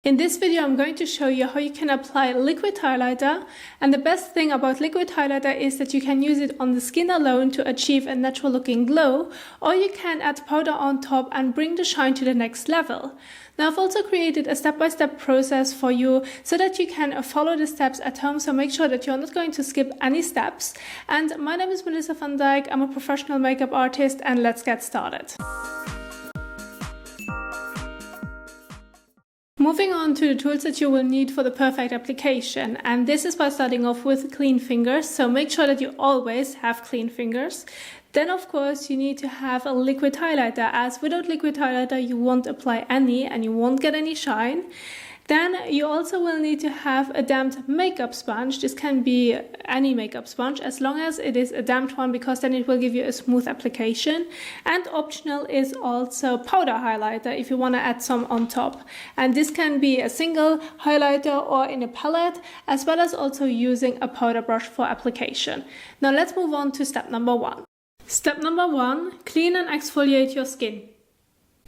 In this video, I'm going to show you how you can apply liquid highlighter, and the best thing about liquid highlighter is that you can use it on the skin alone to achieve a natural looking glow, or you can add powder on top and bring the shine to the next level. Now, I've also created a step-by-step process for you so that you can follow the steps at home, so make sure that you're not going to skip any steps. And my name is Melissa van Dijk, I'm a professional makeup artist, and let's get started. Moving on to the tools that you will need for the perfect application, and this is by starting off with clean fingers, so make sure that you always have clean fingers. Then of course you need to have a liquid highlighter, as without liquid highlighter you won't apply any and you won't get any shine. Then you also will need to have a damped makeup sponge. This can be any makeup sponge as long as it is a damped one, because then it will give you a smooth application. And optional is also powder highlighter if you want to add some on top. And this can be a single highlighter or in a palette, as well as also using a powder brush for application. Now let's move on to step number 1. Step number 1, clean and exfoliate your skin.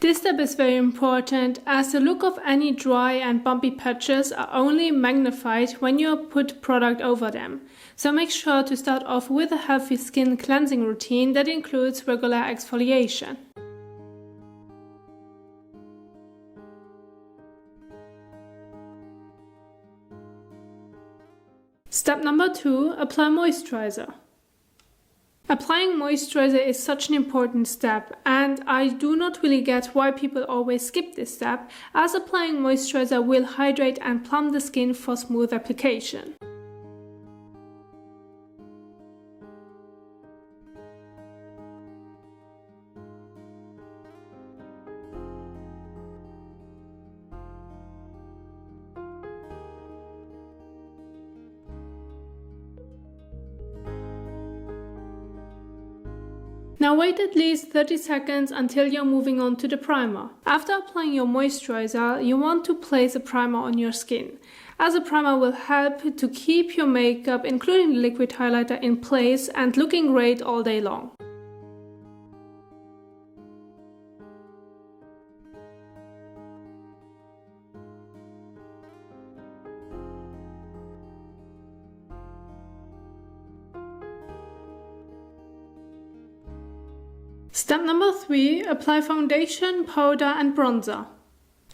This step is very important, as the look of any dry and bumpy patches are only magnified when you put product over them. So make sure to start off with a healthy skin cleansing routine that includes regular exfoliation. Step number 2, apply moisturizer. Applying moisturizer is such an important step, and I do not really get why people always skip this step, as applying moisturizer will hydrate and plump the skin for smooth application. Now wait at least 30 seconds until you're moving on to the primer. After applying your moisturizer, you want to place a primer on your skin, as a primer will help to keep your makeup, including the liquid highlighter, in place and looking great all day long. Step number 3, apply foundation, powder and bronzer.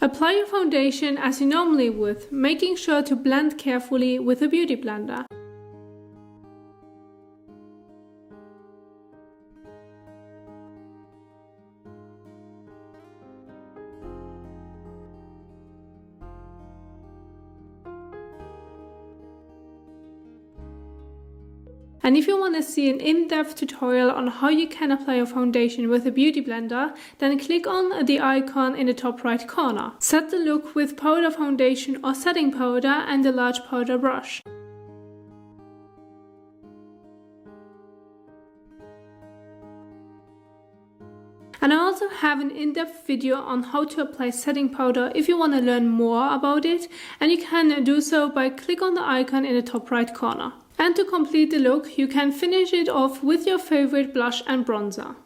Apply your foundation as you normally would, making sure to blend carefully with a beauty blender. And if you want to see an in-depth tutorial on how you can apply your foundation with a beauty blender, then click on the icon in the top right corner. Set the look with powder foundation or setting powder and a large powder brush. And I also have an in-depth video on how to apply setting powder if you want to learn more about it, and you can do so by click on the icon in the top right corner. And to complete the look, you can finish it off with your favorite blush and bronzer.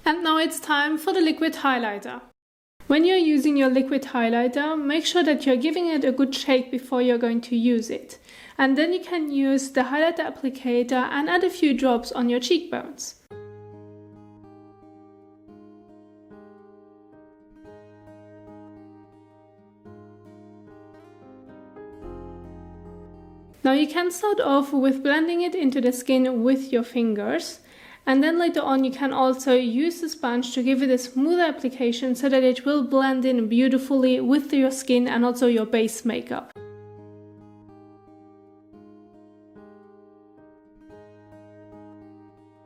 And now it's time for the liquid highlighter. When you're using your liquid highlighter, make sure that you're giving it a good shake before you're going to use it. And then you can use the highlighter applicator and add a few drops on your cheekbones. Now you can start off with blending it into the skin with your fingers. And then later on you can also use the sponge to give it a smoother application so that it will blend in beautifully with your skin and also your base makeup.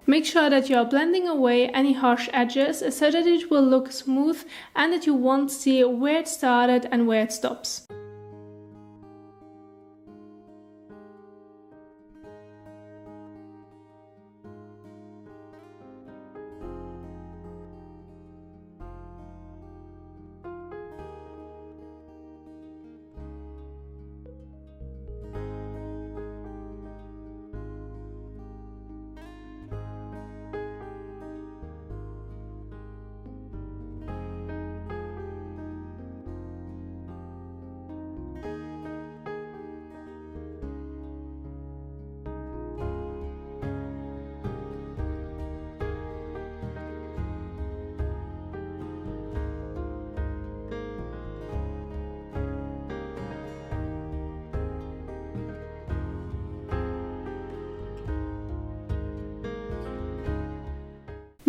Make sure that you are blending away any harsh edges so that it will look smooth and that you won't see where it started and where it stops.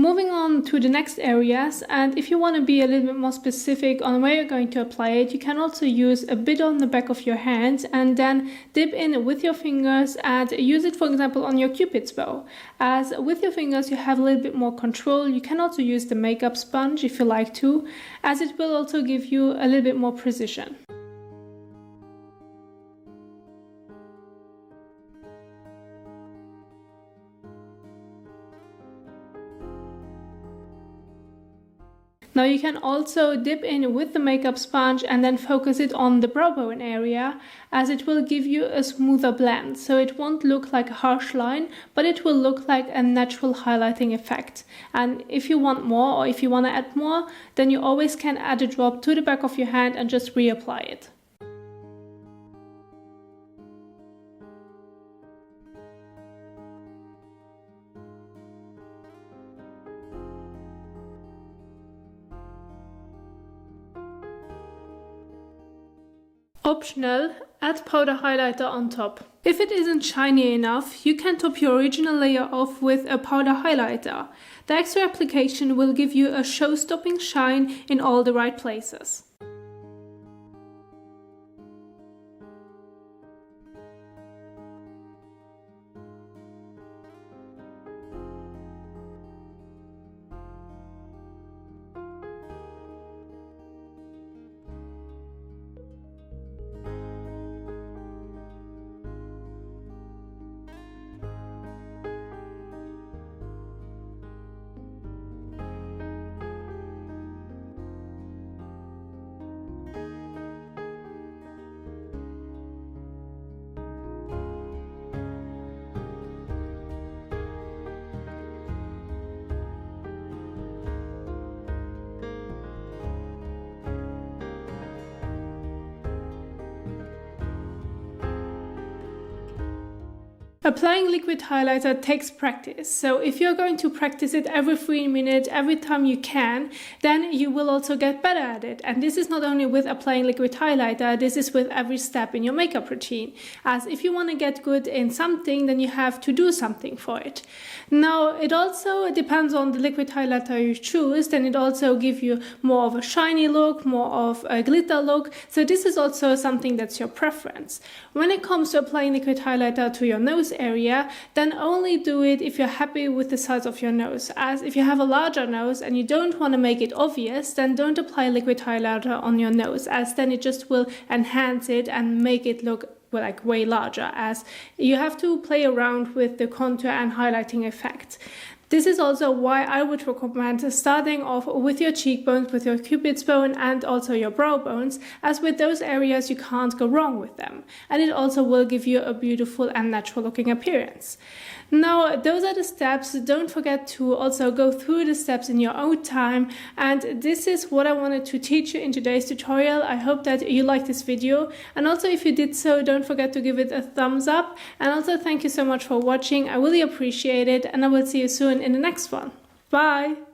Moving on to the next areas, and if you want to be a little bit more specific on where you're going to apply it, you can also use a bit on the back of your hand and then dip in with your fingers and use it, for example, on your cupid's bow. As with your fingers you have a little bit more control. You can also use the makeup sponge if you like to, as it will also give you a little bit more precision. Now you can also dip in with the makeup sponge and then focus it on the brow bone area, as it will give you a smoother blend. So it won't look like a harsh line, but it will look like a natural highlighting effect. And if you want more, or if you want to add more, then you always can add a drop to the back of your hand and just reapply it. Optional, add powder highlighter on top. If it isn't shiny enough, you can top your original layer off with a powder highlighter. The extra application will give you a show-stopping shine in all the right places. Applying liquid highlighter takes practice, so if you're going to practice it every 3 minutes, every time you can, then you will also get better at it. And this is not only with applying liquid highlighter, this is with every step in your makeup routine. As if you want to get good in something, then you have to do something for it. Now, it also depends on the liquid highlighter you choose, then it also gives you more of a shiny look, more of a glitter look, so this is also something that's your preference. When it comes to applying liquid highlighter to your nose area, then only do it if you're happy with the size of your nose. As if you have a larger nose and you don't want to make it obvious, then don't apply liquid highlighter on your nose, as then it just will enhance it and make it look like way larger, as you have to play around with the contour and highlighting effect. This is also why I would recommend starting off with your cheekbones, with your cupid's bone and also your brow bones, as with those areas you can't go wrong with them. And it also will give you a beautiful and natural looking appearance. Now, those are the steps. Don't forget to also go through the steps in your own time. And this is what I wanted to teach you in today's tutorial. I hope that you liked this video. And also, if you did so, don't forget to give it a thumbs up. And also, thank you so much for watching. I really appreciate it. And I will see you soon in the next one. Bye!